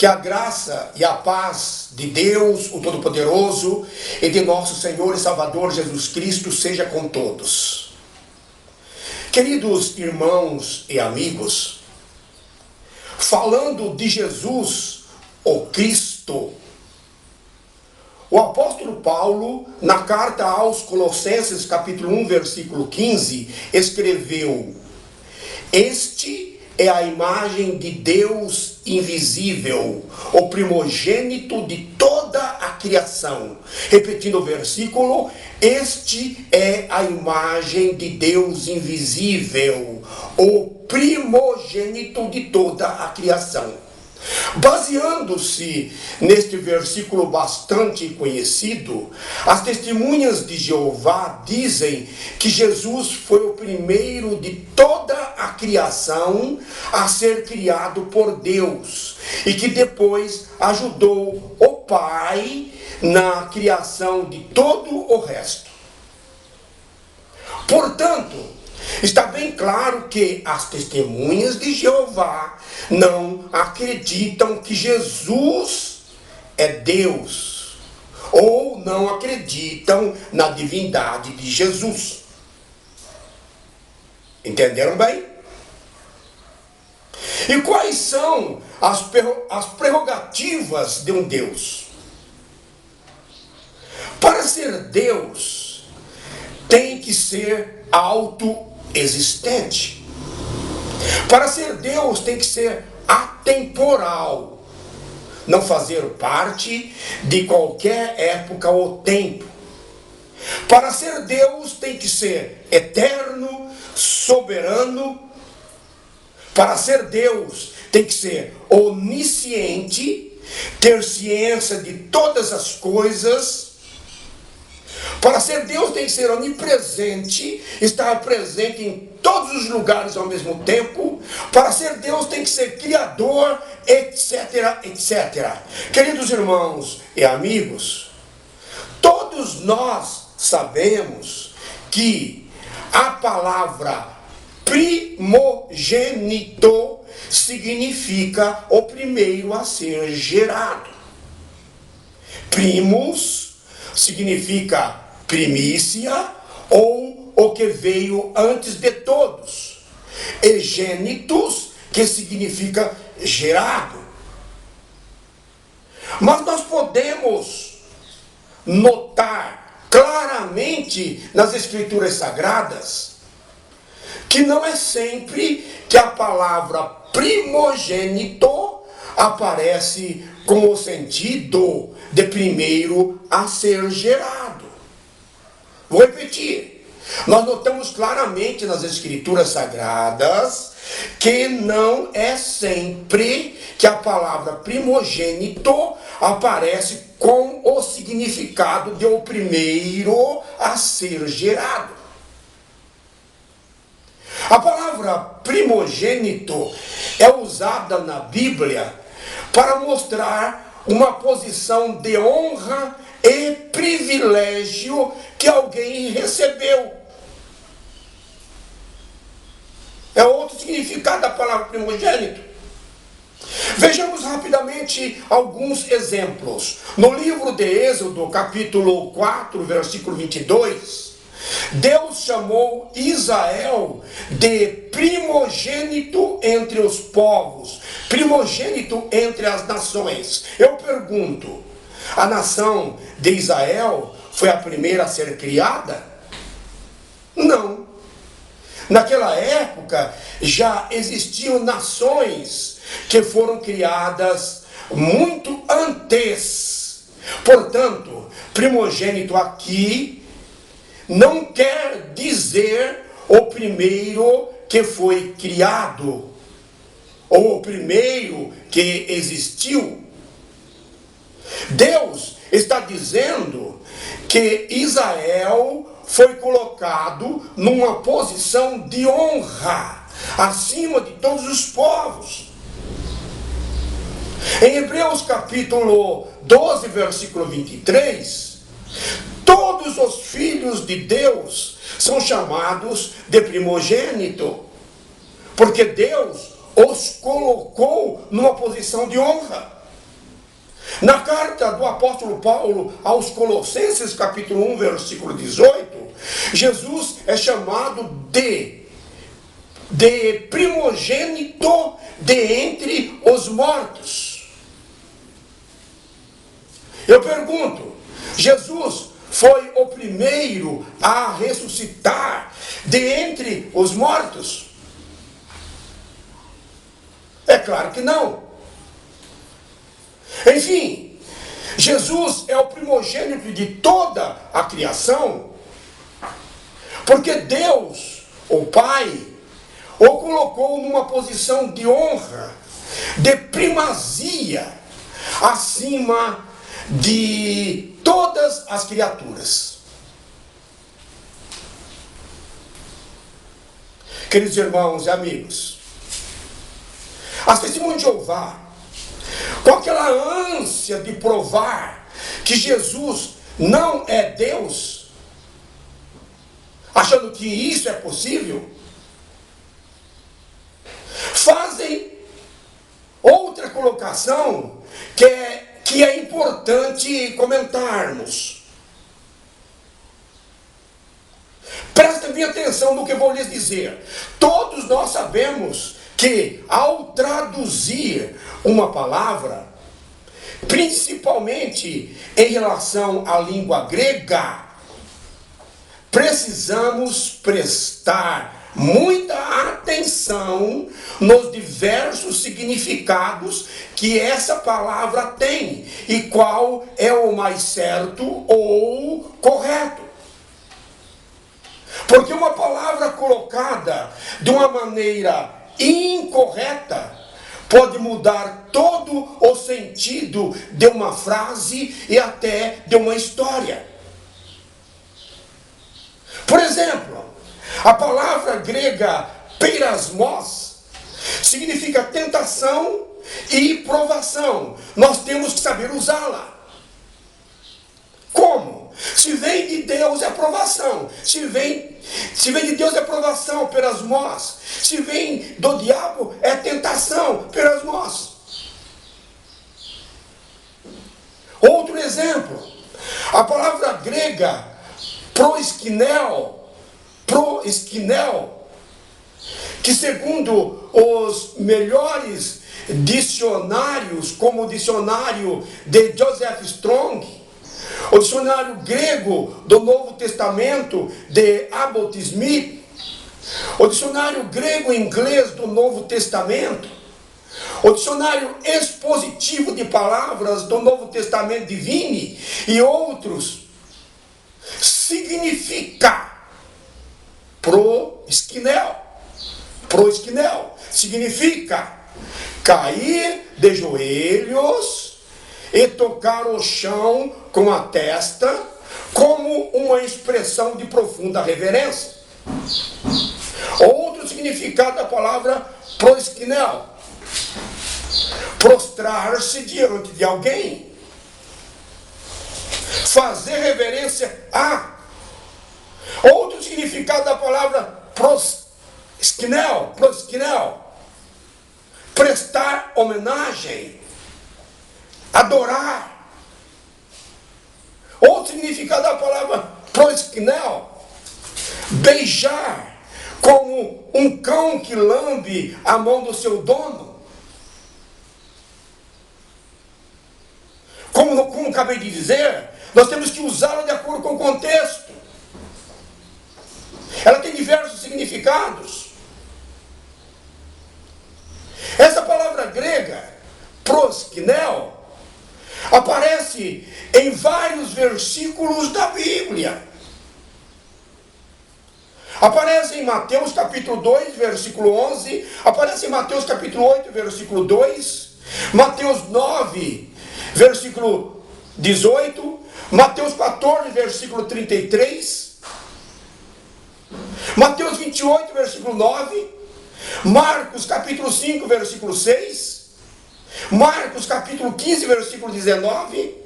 Que a graça e a paz de Deus, o Todo-Poderoso, e de nosso Senhor e Salvador Jesus Cristo seja com todos. Queridos irmãos e amigos, falando de Jesus, o Cristo, o apóstolo Paulo, na carta aos Colossenses, capítulo 1, versículo 15, escreveu: Este é a imagem de Deus invisível, o primogênito de toda a criação. Repetindo o versículo, este é a imagem de Deus invisível, o primogênito de toda a criação. Baseando-se neste versículo bastante conhecido, as testemunhas de Jeová dizem que Jesus foi o primeiro de toda a criação a ser criado por Deus e que depois ajudou o Pai na criação de todo o resto. Portanto, está bem claro que as testemunhas de Jeová não acreditam que Jesus é Deus, ou não acreditam na divindade de Jesus. Entenderam bem? E quais são as prerrogativas de um Deus? Para ser Deus, tem que ser autoexistente. Para ser Deus tem que ser atemporal, não fazer parte de qualquer época ou tempo. Para ser Deus tem que ser eterno, soberano. Para ser Deus tem que ser onisciente, ter ciência de todas as coisas. Para ser Deus tem que ser onipresente, estar presente em todos os lugares ao mesmo tempo. Para ser Deus tem que ser criador, etc, etc. Queridos irmãos e amigos, todos nós sabemos que a palavra primogênito significa o primeiro a ser gerado. Primus significa primícia ou o que veio antes de todos. E gênitus, que significa gerado. Mas nós podemos notar claramente nas Escrituras Sagradas que não é sempre que a palavra primogênito aparece com o sentido de primeiro a ser gerado. Vou repetir. Nós notamos claramente nas Escrituras Sagradas que não é sempre que a palavra primogênito aparece com o significado de o primeiro a ser gerado. A palavra primogênito é usada na Bíblia para mostrar uma posição de honra e privilégio que alguém recebeu. É outro significado da palavra primogênito. Vejamos rapidamente alguns exemplos. No livro de Êxodo, capítulo 4, versículo 22, Deus chamou Israel de primogênito entre os povos, primogênito entre as nações. Eu pergunto, a nação de Israel foi a primeira a ser criada? Não. Naquela época já existiam nações que foram criadas muito antes. Portanto, primogênito aqui não quer dizer o primeiro que foi criado, ou o primeiro que existiu. Deus está dizendo que Israel foi colocado numa posição de honra, acima de todos os povos. Em Hebreus capítulo 12, versículo 23, todos os filhos de Deus são chamados de primogênito, porque Deus os colocou numa posição de honra. Na carta do apóstolo Paulo aos Colossenses, capítulo 1, versículo 18, Jesus é chamado de primogênito de entre os mortos. Eu pergunto, Jesus foi o primeiro a ressuscitar de entre os mortos? É claro que não. Enfim, Jesus é o primogênito de toda a criação, porque Deus, o Pai, o colocou numa posição de honra, de primazia, acima de todas as criaturas. Queridos irmãos e amigos, as testemunhas de Jeová, com aquela ânsia de provar que Jesus não é Deus, achando que isso é possível, fazem outra colocação que é importante comentarmos. Prestem bem atenção no que eu vou lhes dizer. Todos nós sabemos que ao traduzir uma palavra, principalmente em relação à língua grega, precisamos prestar muita atenção nos diversos significados que essa palavra tem e qual é o mais certo ou correto. Porque uma palavra colocada de uma maneira incorreta pode mudar todo o sentido de uma frase e até de uma história. Por exemplo, a palavra grega peirasmos significa tentação e provação. Nós temos que saber usá-la. Como? Se vem de Deus é provação. Se vem de Deus é provação, peirasmos. Se vem do diabo é tentação, peirasmos. Outro exemplo, a palavra grega proeskinel, que segundo os melhores dicionários, como o dicionário de Joseph Strong, o dicionário grego do Novo Testamento de Abbott Smith, o dicionário grego-inglês do Novo Testamento, o dicionário expositivo de palavras do Novo Testamento de Vini e outros, significa proeskinel significa cair de joelhos e tocar o chão com a testa, como uma expressão de profunda reverência. Outro significado da palavra proeskinel: prostrar-se diante de alguém, fazer reverência a. Outro significado da palavra proskinel, prestar homenagem, adorar. Outro significado da palavra proskinel, beijar, como um cão que lambe a mão do seu dono. Como acabei de dizer, nós temos que usá-la de acordo com o contexto. Ela tem diversos significados. Essa palavra grega, proskinel, aparece em vários versículos da Bíblia. Aparece em Mateus capítulo 2, versículo 11, aparece em Mateus capítulo 8, versículo 2, Mateus 9, versículo 18, Mateus 14, versículo 33, Mateus 28, versículo 9, Marcos capítulo 5, versículo 6, Marcos capítulo 15, versículo 19,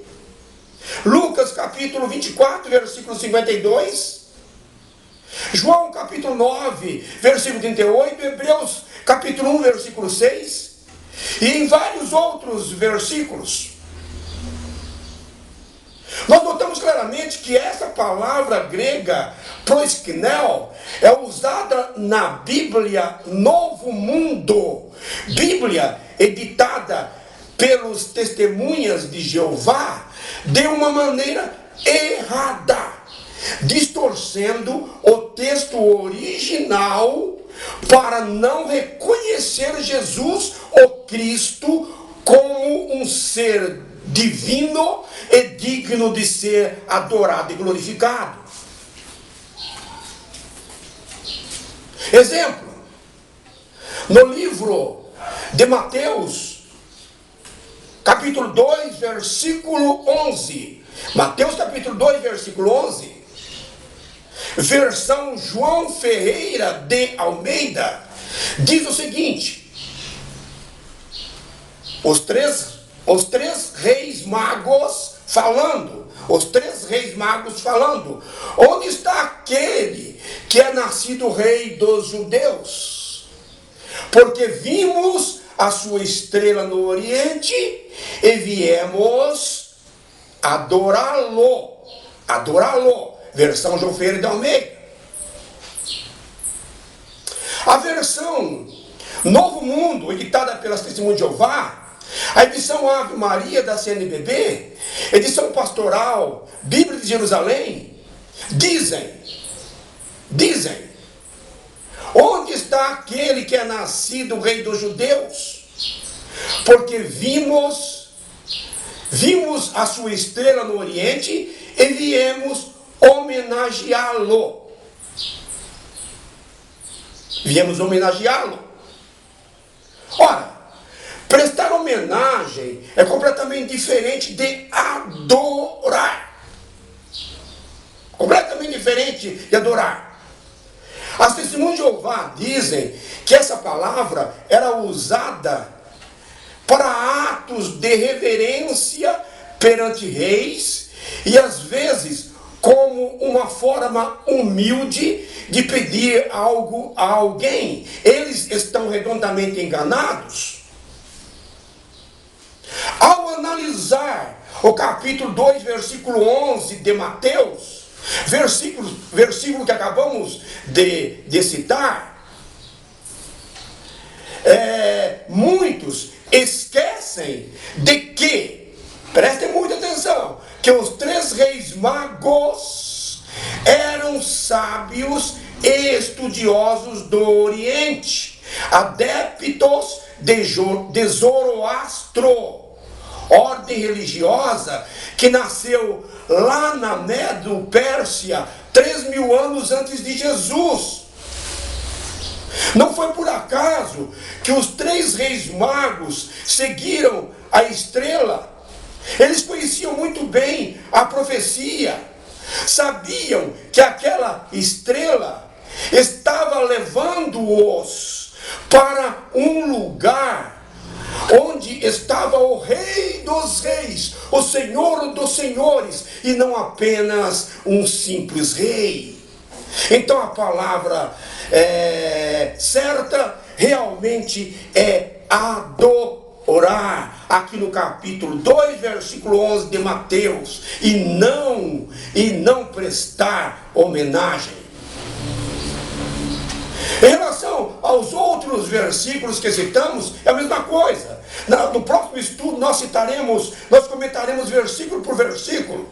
Lucas capítulo 24, versículo 52, João capítulo 9, versículo 38, Hebreus capítulo 1, versículo 6, e em vários outros versículos. Nós notamos claramente que essa palavra grega, prosknel, é usada na Bíblia Novo Mundo, Bíblia editada pelos testemunhas de Jeová, de uma maneira errada, distorcendo o texto original para não reconhecer Jesus, o Cristo, como um ser divino e digno de ser adorado e glorificado. Exemplo, no livro de Mateus, capítulo 2, versículo 11. Mateus capítulo 2, versículo 11. Versão João Ferreira de Almeida, diz o seguinte: os três reis magos falando, onde está aquele que é nascido rei dos judeus? Porque vimos a sua estrela no oriente e viemos adorá-lo. Versão João Ferreira de Almeida. A versão Novo Mundo, editada pelas Testemunhas de Jeová, a edição Ave Maria da CNBB, edição Pastoral, Bíblia de Jerusalém, dizem, onde está aquele que é nascido rei dos judeus? Porque vimos a sua estrela no oriente e viemos homenageá-lo. Ora, prestar homenagem é completamente diferente de adorar. As Testemunhas de Jeová dizem que essa palavra era usada para atos de reverência perante reis e às vezes como uma forma humilde de pedir algo a alguém. Eles estão redondamente enganados. Ao analisar o capítulo 2, versículo 11 de Mateus, versículo que acabamos de citar, muitos esquecem de que, prestem muita atenção, que os três reis magos eram sábios e estudiosos do Oriente, adeptos de Zoroastro, ordem religiosa que nasceu lá na Medo-Pérsia 3.000 anos antes de Jesus. Não foi por acaso que os três reis magos seguiram a estrela. Eles conheciam muito bem a profecia, sabiam que aquela estrela estava levando-os para um lugar onde estava o Rei dos Reis, o Senhor dos Senhores, e não apenas um simples rei. Então a palavra certa realmente é adorar, aqui no capítulo 2, versículo 11 de Mateus, e não prestar homenagem. Em relação aos outros versículos que citamos, é a mesma coisa. No próximo estudo nós comentaremos versículo por versículo.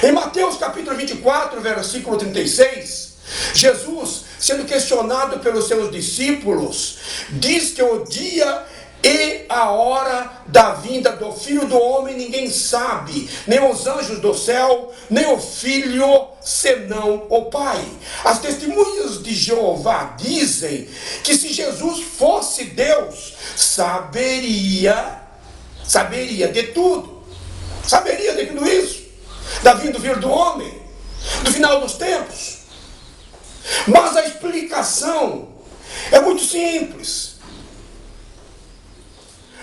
Em Mateus capítulo 24, versículo 36, Jesus, sendo questionado pelos seus discípulos, diz que o dia e a hora da vinda do Filho do Homem ninguém sabe, nem os anjos do céu, nem o Filho, senão o Pai. As Testemunhas de Jeová dizem que se Jesus fosse Deus, saberia de tudo, saberia de tudo isso, da vinda do Filho do Homem, do final dos tempos. Mas a explicação é muito simples.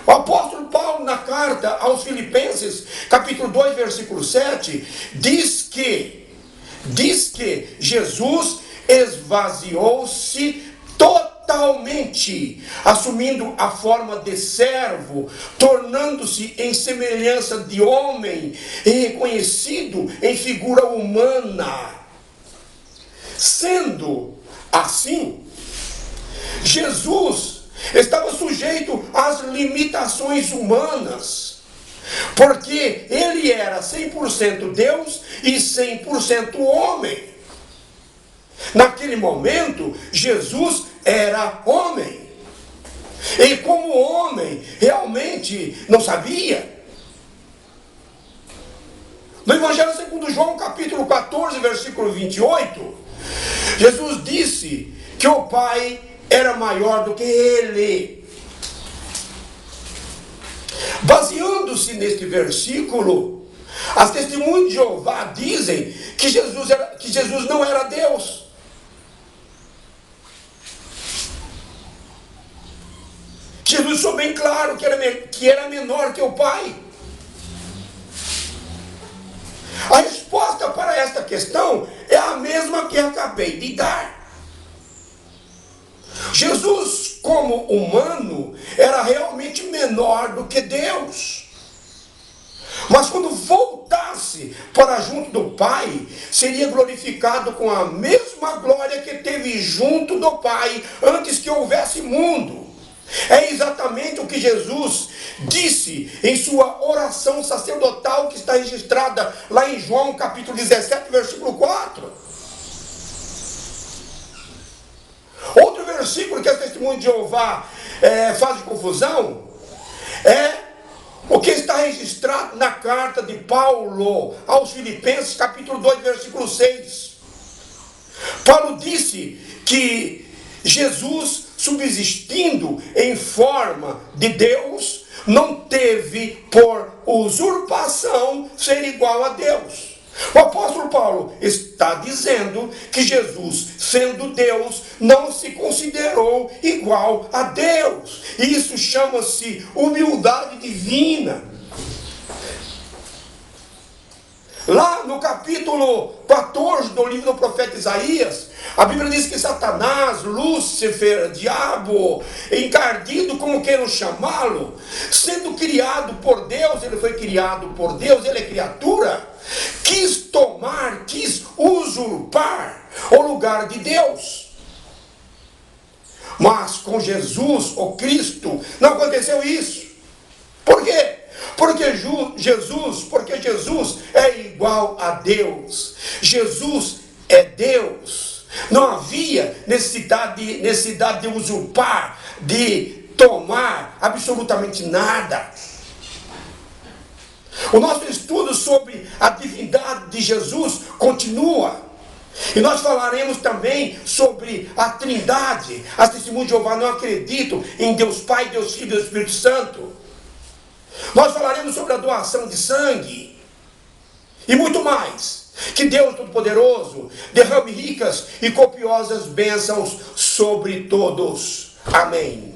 O apóstolo Paulo, na carta aos Filipenses, capítulo 2, versículo 7, diz que Jesus esvaziou-se totalmente totalmente assumindo a forma de servo, tornando-se em semelhança de homem e reconhecido em figura humana. Sendo assim, Jesus estava sujeito às limitações humanas, porque ele era 100% Deus e 100% homem. Naquele momento, Jesus era homem. E como homem, realmente não sabia. No Evangelho segundo João, capítulo 14, versículo 28, Jesus disse que o Pai era maior do que ele. Baseando-se neste versículo, as testemunhas de Jeová dizem que Jesus não era Deus. Jesus deixou bem claro que era menor que o Pai. A resposta para esta questão é a mesma que acabei de dar. Jesus, como humano, era realmente menor do que Deus. Mas quando voltasse para junto do Pai, seria glorificado com a mesma glória que teve junto do Pai antes que houvesse mundo. É exatamente o que Jesus disse em sua oração sacerdotal, que está registrada lá em João capítulo 17, versículo 4. Outro versículo que as testemunhas de Jeová fazem confusão é o que está registrado na carta de Paulo aos Filipenses, capítulo 2, versículo 6. Paulo disse que Jesus, subsistindo em forma de Deus, não teve por usurpação ser igual a Deus. O apóstolo Paulo está dizendo que Jesus, sendo Deus, não se considerou igual a Deus. Isso chama-se humildade divina. Lá no capítulo 14 do livro do profeta Isaías, a Bíblia diz que Satanás, Lúcifer, diabo, encardido, como queiram chamá-lo, sendo criado por Deus, ele foi criado por Deus, ele é criatura, quis usurpar o lugar de Deus. Mas com Jesus, o Cristo, não aconteceu isso. Por quê? Porque Jesus é igual a Deus. Jesus é Deus. Não havia necessidade de usurpar, de tomar absolutamente nada. O nosso estudo sobre a divindade de Jesus continua. E nós falaremos também sobre a Trindade. As testemunhas de Jeová não acreditam em Deus Pai, Deus Filho e Deus Espírito Santo. Nós falaremos sobre a doação de sangue e muito mais. Que Deus Todo-Poderoso derrame ricas e copiosas bênçãos sobre todos. Amém.